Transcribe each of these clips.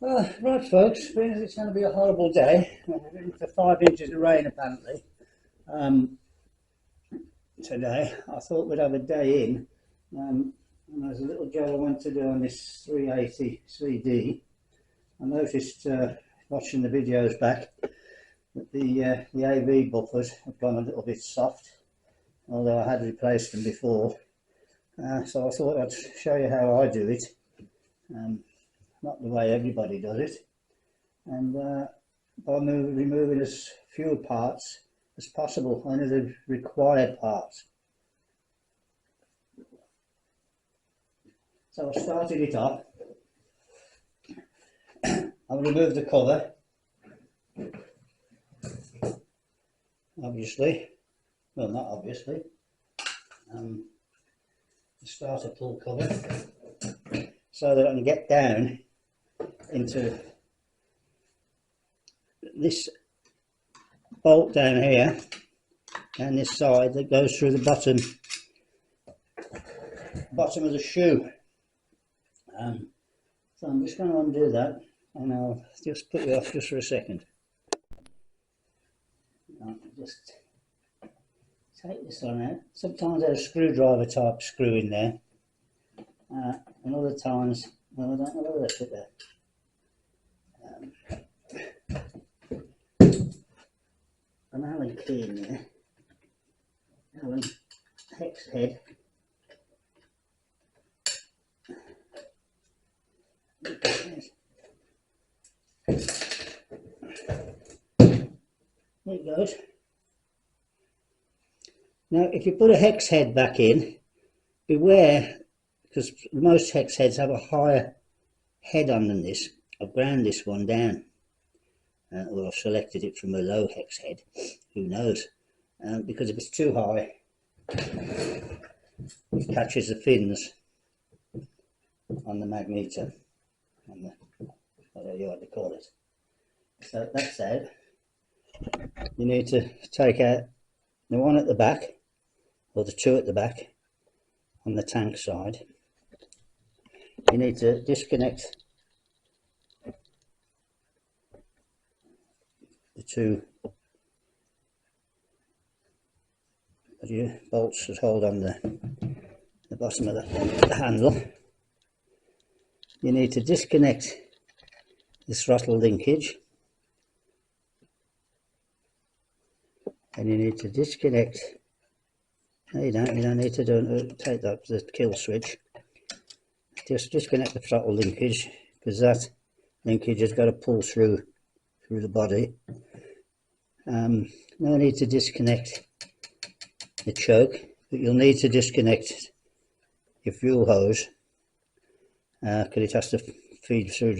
Right folks, being as it's going to be a horrible day, we're in for 5 inches of rain apparently today. I thought we'd have a day in, and there's a little job I want to do on this 380 CD. I noticed watching the videos back that the AV buffers have gone a little bit soft, although I had replaced them before. So I thought I'd show you how I do it. Not the way everybody does it, and by removing as few parts as possible, only the required parts. So I started it off. I'll remove the cover, obviously, well not obviously, the starter pull cover, so that I can get down into this bolt down here and this side that goes through the bottom of the shoe. So I'm just going to undo that, and I'll just put you off just for a second. I'll just take this one out. Sometimes there's a screwdriver type screw in there, and other times, well, I don't know whether they put there. An Allen key in there, Allen hex head. There it goes. Now if you put a hex head back in, beware, because most hex heads have a higher head on than this. I've ground this one down, or I've selected it from a low hex head, who knows, because if it's too high it catches the fins on the magneto, on the, whatever you want to call it. So that's out. You need to take out the one at the back, or the two at the back on the tank side. You need to disconnect the two bolts that hold on the bottom of the handle. You need to disconnect the throttle linkage, and you need to disconnect, no you don't need to take that the kill switch. Just disconnect the throttle linkage, because that linkage has got to pull through the body. No need to disconnect the choke, but you'll need to disconnect your fuel hose, because it has to feed through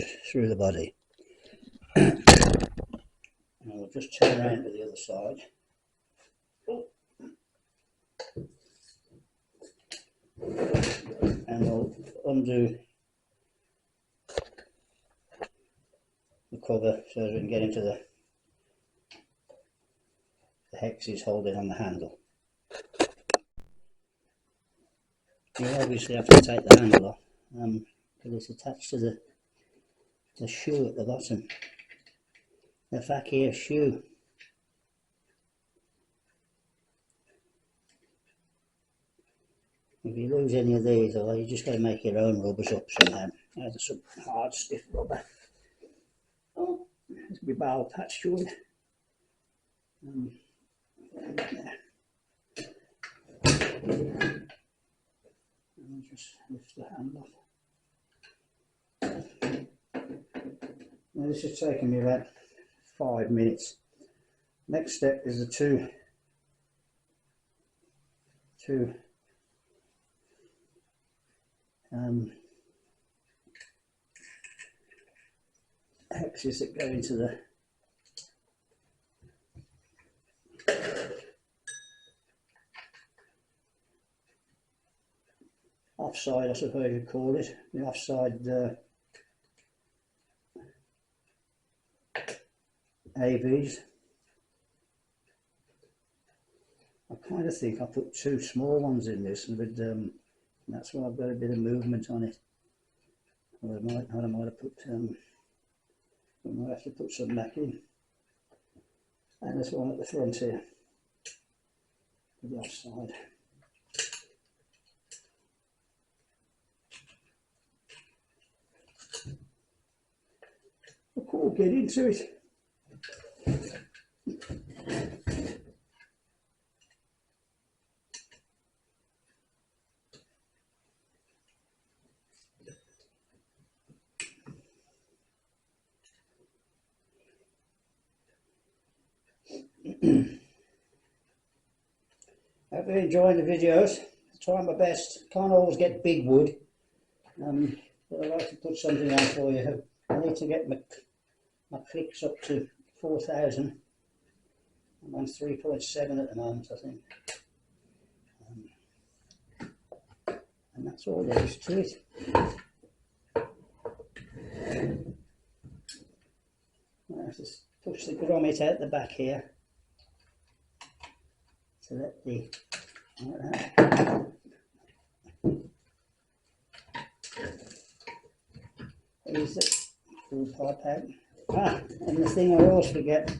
the body. And I'll just turn around to the other side. And I'll undo the cover so that we can get into the hexes holding on the handle. You obviously have to take the handle off, because it's attached to the shoe at the bottom, the F.A.O.B shoe. If you lose any of these, or you just got to make your own rubbers up somehow. There's some hard stiff rubber. Oh, there's my barrel patch joint. I'll just lift the hand off. Now this has taken me about 5 minutes. Next step is the two hexes that go into the offside, I suppose you'd call it, the offside AVs. I kind of think I put two small ones in this, and that's why I've got a bit of movement on it. Or I might have put We might have to put some back in. And there's one at the front here, to the offside. We'll get into it. Hope you're enjoying the videos. I try my best. Can't always get big wood, but I like to put something on for you. I need to get my clicks up to 4,000. I'm on 3.7 at the moment, I think. And that's all there is to it. I just push the grommet out the back here to let the like that. Use the full pipe out. And the thing I always forget.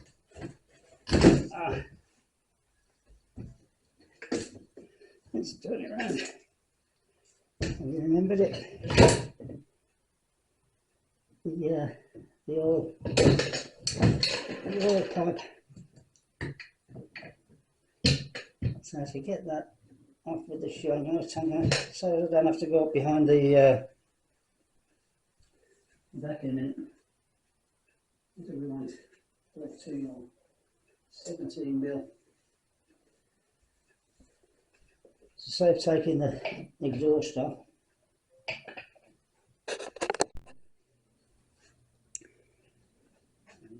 Let's turn it around. Have you remembered it? The oil pipe. So to get that off with the shoe, I'm going to take that so I don't have to go up behind the back in a minute. What do we want? 13 or 17 mil. To save taking the exhaust off.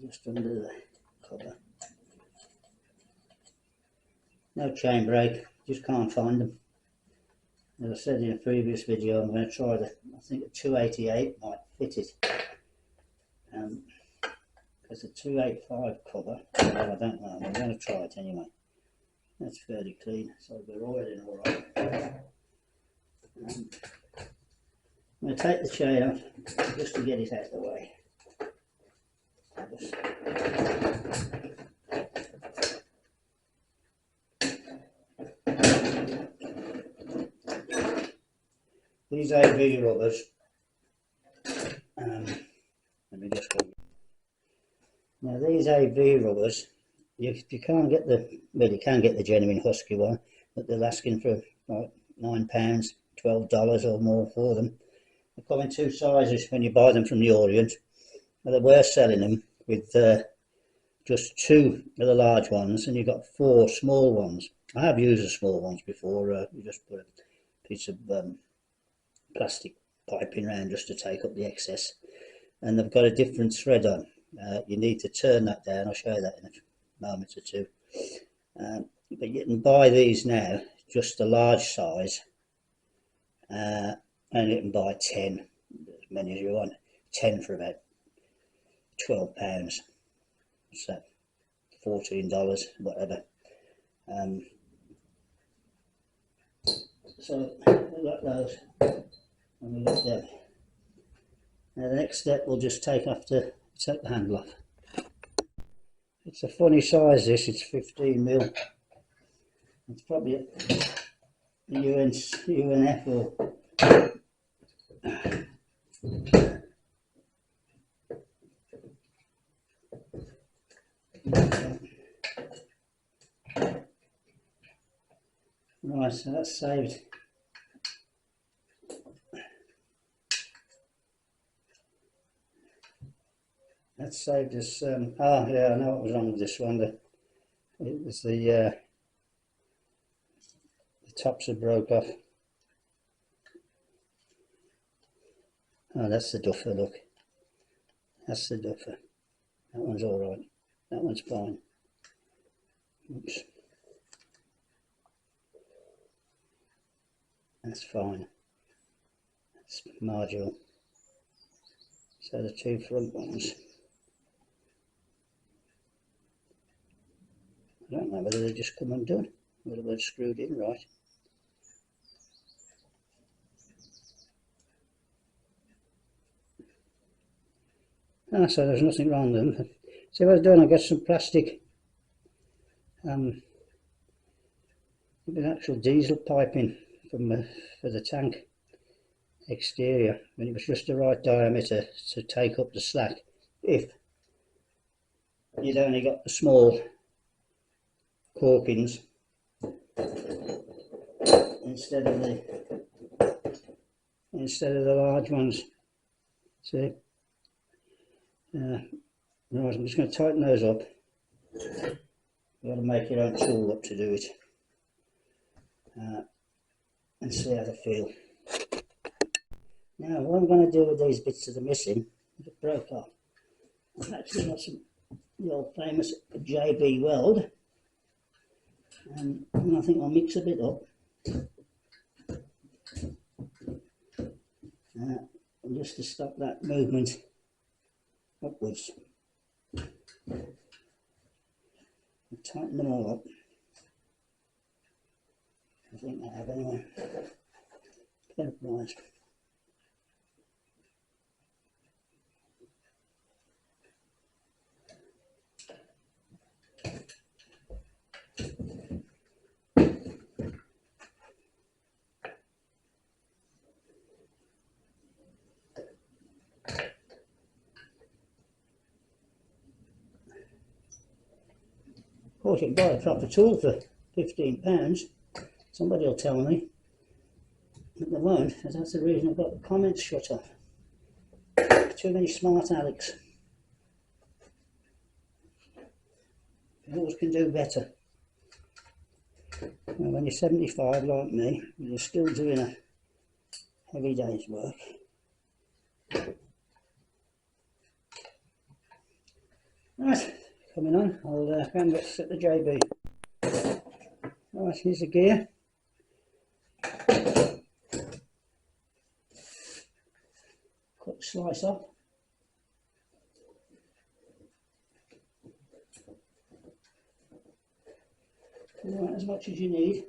Just under the cover. No chain brake, just can't find them. As I said in a previous video, I'm going to try I think a 288 might fit it. Because the 285 cover, well, I don't know, I'm going to try it anyway. That's fairly clean, so we're oiling alright. I'm going to take the chain off just to get it out of the way. These A.V. rubbers, let me just go. Now these A.V. rubbers, you can't get well, you can get the genuine Husky one, but they're asking for like £9, $12 or more for them. They come in two sizes when you buy them from the Orient. Well, we're selling them with just 2 of the large ones, and you've got 4 small ones. I have used the small ones before. You just put a piece of plastic piping around just to take up the excess, and they've got a different thread on. You need to turn that down. I'll show you that in a moment or two. But you can buy these now, just the large size, and you can buy 10, as many as you want. 10 for about £12. So $14, whatever. So we've got those, and we've got them. Now the next step, we'll just take the handle off. It's a funny size, this. It's 15 mil. It's probably a UNF or right, so that's saved. That saved us. Oh yeah, I know what was wrong with this one. It was the tops had broke off. Oh, that's the duffer. Look, that's the duffer. That one's all right. That one's fine. Oops. That's fine. That's marginal. So the 2 front ones, I don't know whether they just come undone, whether they're screwed in right. So there's nothing wrong with them. See what I've done, I got some plastic with actual diesel piping from for the tank exterior, and it was just the right diameter to take up the slack if you'd only got the small corkings instead of the large ones. See, right, I'm just going to tighten those up. You've got to make your own tool up to do it, and see how they feel. Now, what I'm going to do with these bits that are missing, that broke off, I've actually got some the old famous JB weld, and I think I'll mix a bit up, just to stop that movement upwards. I'll tighten them all up. I think I have anyway. Right. Of course, you can buy a proper tool for £15. Somebody will tell me that they won't, because that's the reason I've got the comments shut off. Too many smart Alex. You always can do better. Well, when you're 75 like me, and you're still doing a heavy day's work, right, coming on, I'll go and set the JB. Right, here's the gear. Cut the slice off. Right, as much as you need.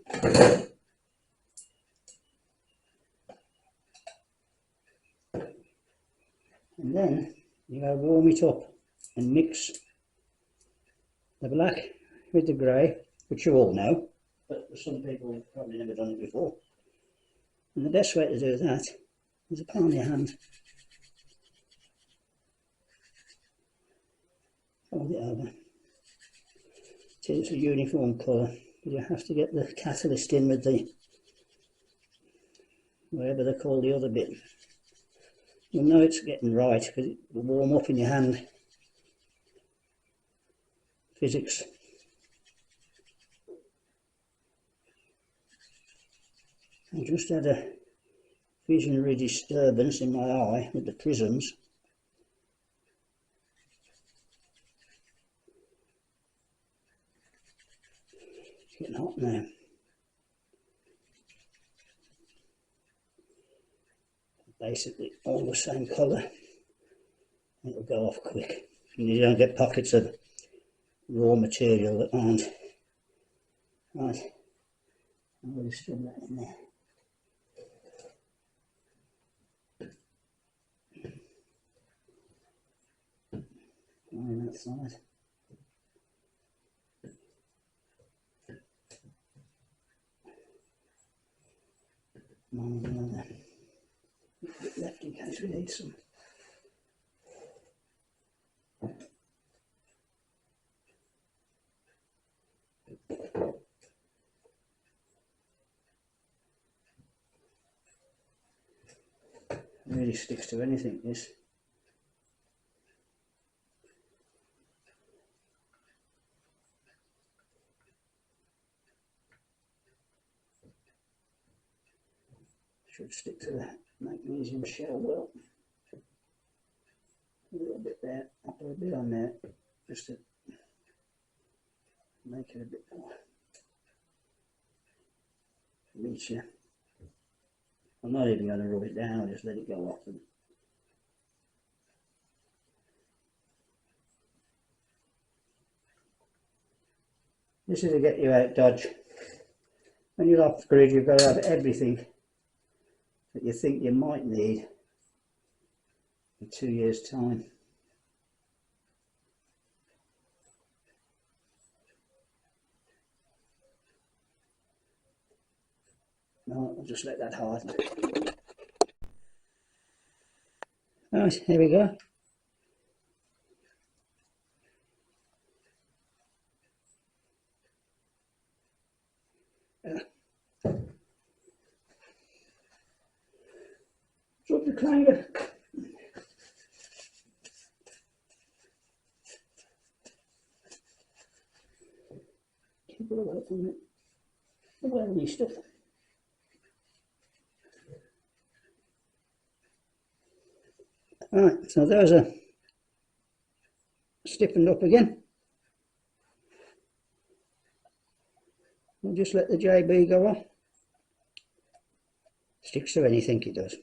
And then you go warm it up and mix the black with the grey, which you all know, but for some people who've probably never done it before. And the best way to do that is to palm your hand. Fold it over. It's a uniform colour, but you have to get the catalyst in with the, whatever they call the other bit. You'll know it's getting right because it will warm up in your hand. Physics. I just had a visionary disturbance in my eye with the prisms. It's getting hot now. Basically all the same colour. It'll go off quick. And you don't get pockets of raw material that aren't. Right, I'm going to strip that in there. On that side. On the other. A bit left in case we need some. It really sticks to anything, this. Should stick to the magnesium shell well. A little bit there, I'll put a bit on there, just to make it a bit more reachier. I'm not even going to rub it down, I'll just let it go off. This is a get you out dodge. When you're off the grid, you've got to have everything that you think you might need in 2 years' time. I'll just let that harden. Right, here we go. Drop the clanger. Keep it away from it. Away with your stuff. Alright, so those are stiffened up again. We'll just let the JB go on. Sticks to anything it does.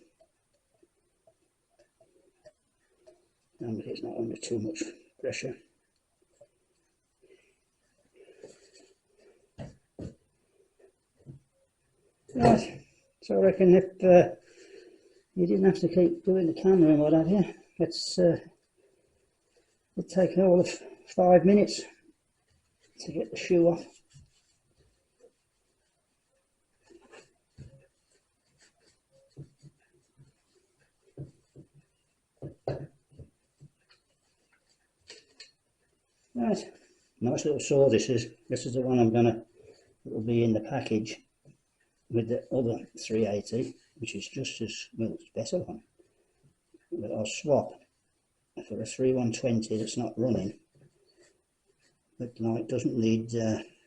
But it's not under too much pressure. Right, so I reckon if you didn't have to keep doing the camera and what have you, it'd take all of 5 minutes to get the shoe off. Right, nice little saw this is. This is the one it'll be in the package with the other 380, which is just as, well, it's better one. But I'll swap for a 3120 that's not running, but like doesn't need,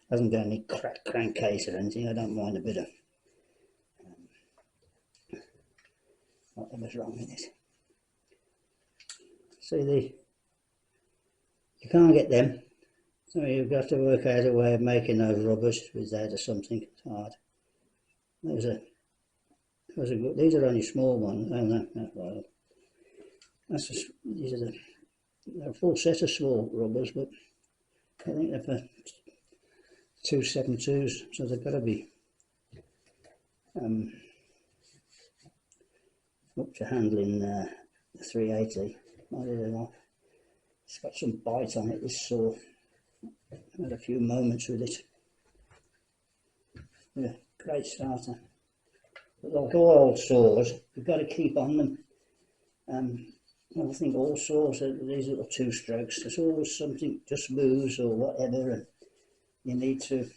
hasn't got any crankcase or anything. I don't mind a bit of whatever's wrong with it. See, you can't get them, so you've got to work out a way of making those rubbers with that or something. It's hard. Those are good. These are only small ones. Oh no, well, that's just, they're a full set of small rubbers, but I think they're for 272s, so they've got to be up to handling the 380. I don't know. It's got some bite on it, this saw. I had a few moments with it. Yeah, great starter. But like all old saws, you've got to keep on them. I think all saws are these little 2 strokes. There's always something just moves or whatever, and you need to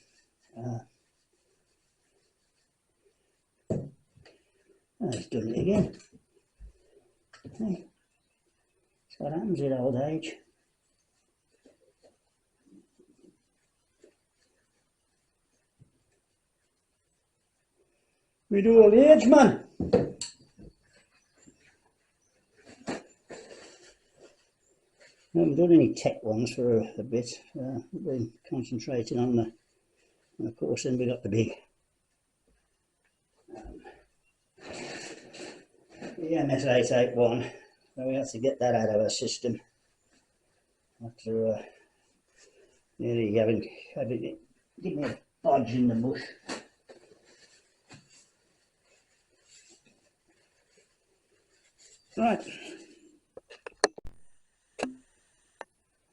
it's done it again. Hey, it's what happens in old age. We do old age, man. I haven't done any tech ones for a bit. I've been concentrating on and of course then we got the big the MS881. So we had to get that out of our system after nearly having it give me a bodge in the mush. Right.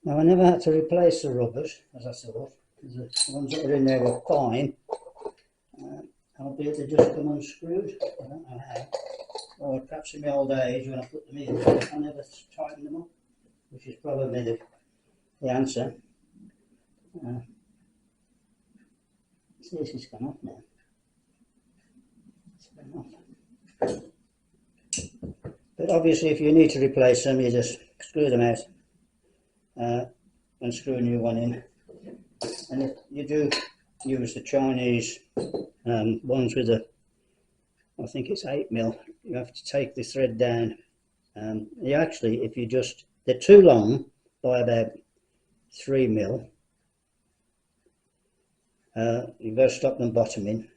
Now I never had to replace the rubbers, as I thought, because the ones that were in there were fine, albeit they just come unscrewed. I don't know how. Or perhaps in my old age when I put them in, I never tightened them up, which is probably the answer. See, this has gone off now. It's gone off. But obviously if you need to replace them, you just screw them out and screw a new one in. And if you do use the Chinese ones with I think it's 8mm, you have to take the thread down. You actually, if you they're too long by about 3mm. You've got to stop them bottoming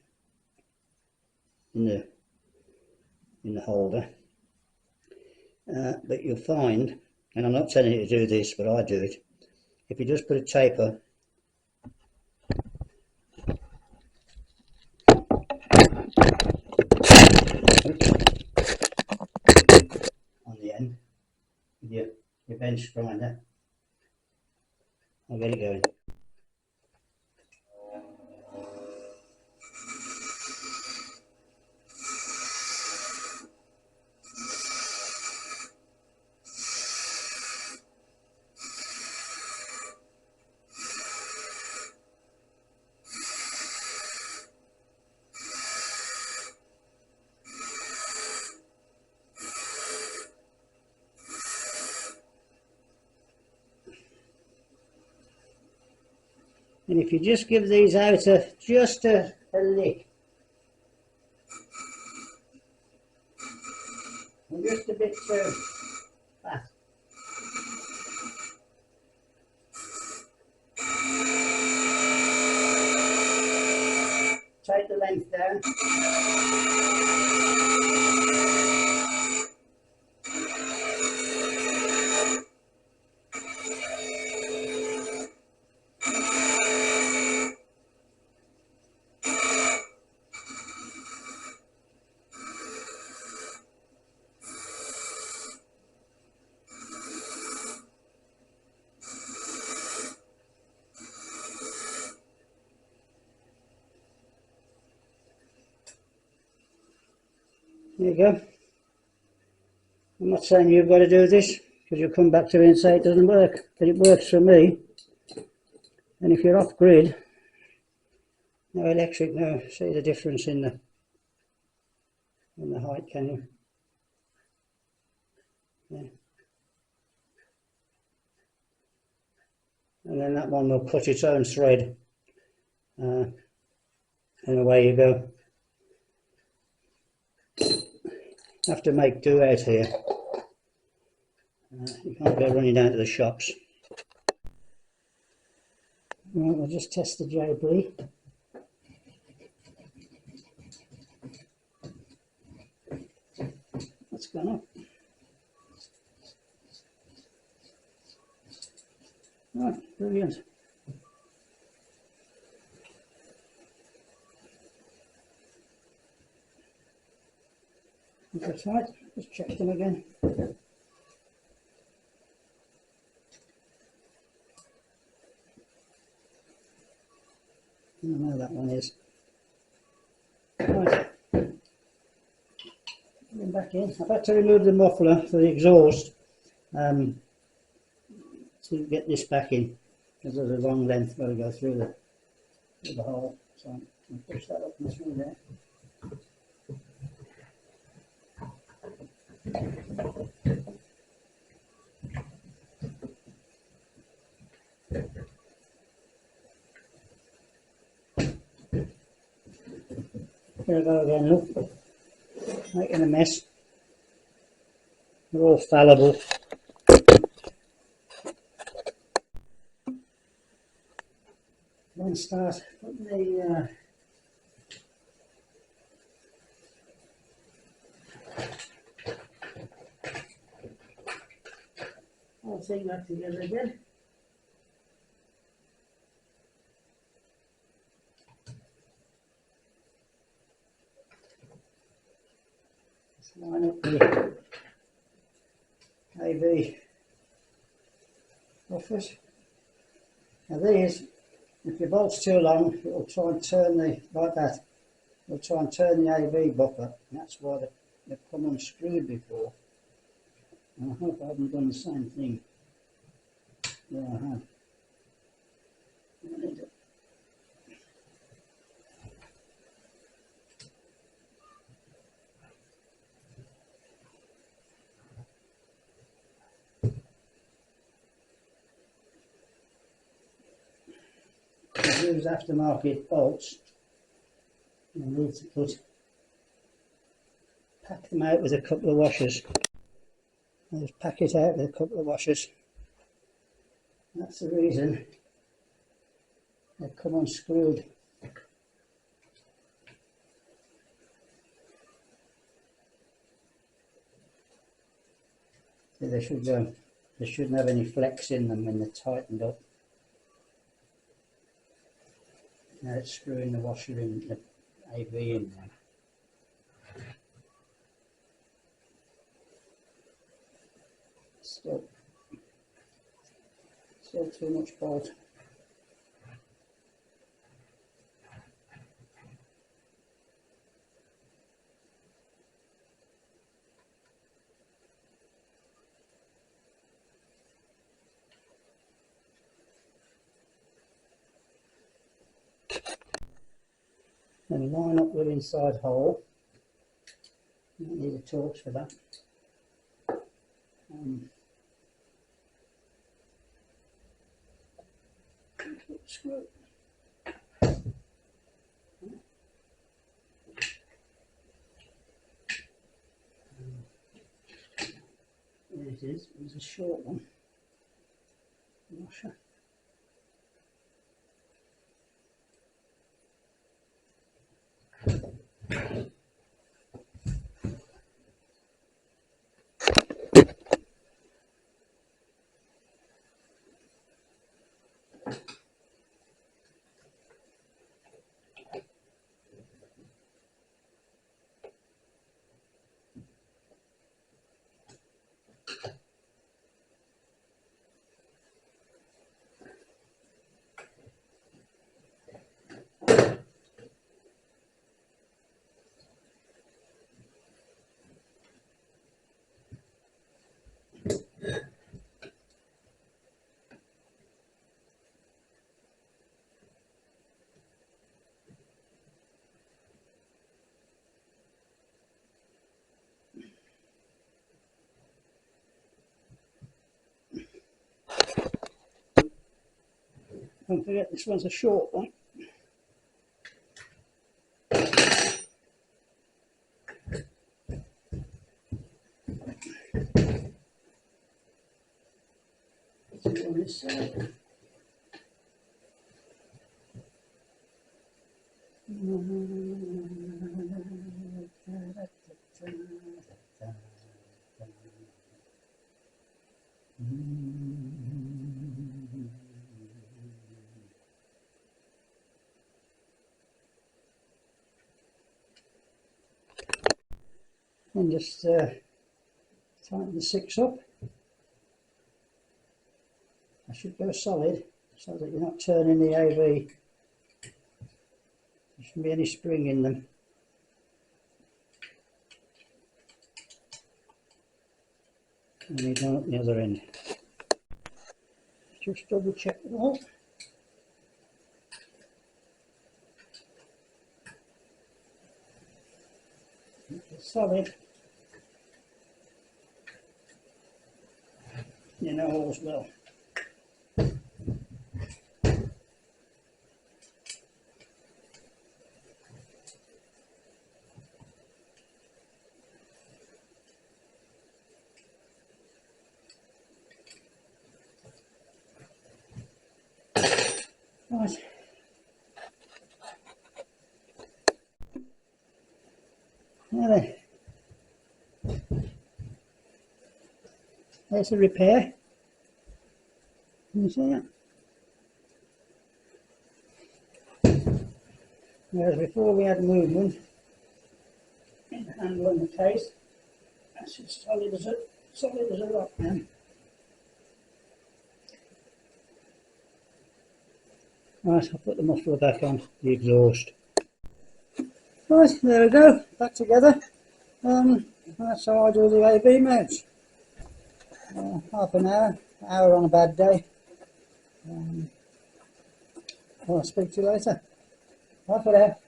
in the holder. But you'll find, and I'm not telling you to do this, but I do it, if you just put a taper on the end with your bench grinder, I'll get it going. And if you just give these out just a lick, and just a bit too fast. Take the length down. There you go. I'm not saying you've got to do this, because you'll come back to me and say it doesn't work, but it works for me. And if you're off grid, no electric, no, see the difference in the height, can you? Yeah. And then that one will cut its own thread, and away you go. Have to make do out here. You can't go running down to the shops. Right, we'll just test the JB. That's gone up. Right, brilliant. That's right, just check them again. I know that one is. Right. Get back in. I've had to remove the muffler for the exhaust to get this back in, because there's a long length got to go through the hole. So I'll push that up and through there. Here I go again, look, making a mess. They're all fallible. Then start putting the whole thing back together again. Let's line up the AV buffers. Now these, if your bolt's too long, it will try and turn like that. It'll try and turn the AV buffer. And that's why they've come unscrewed before. And I hope I haven't done the same thing. Yeah, I have. I need it. I use aftermarket bolts. I need to pack them out with a couple of washers. I just pack it out with a couple of washers. That's the reason they've come unscrewed. See, they shouldn't have any flex in them when they're tightened up. Now it's screwing the washer in, the AV in there. Still too much bolt. And line up the inside hole. You don't need a torch for that. Screw. it is. It's a short one. Washer. Don't forget this one's a short one. On this side. And just tighten the 6 up. I should go solid so that you're not turning the AV. There shouldn't be any spring in them. And you down at the other end. Just double check it all. It's solid. You know all's well. Right. Now then, there's a repair. Can you see that? Whereas before we had movement in the handle and the case, that's as solid as a rock now. Right, I'll put the muffler back on, the exhaust. Right, there we go, back together. That's how I do the AV mounts. Half an hour on a bad day. I'll speak to you later. Bye for now.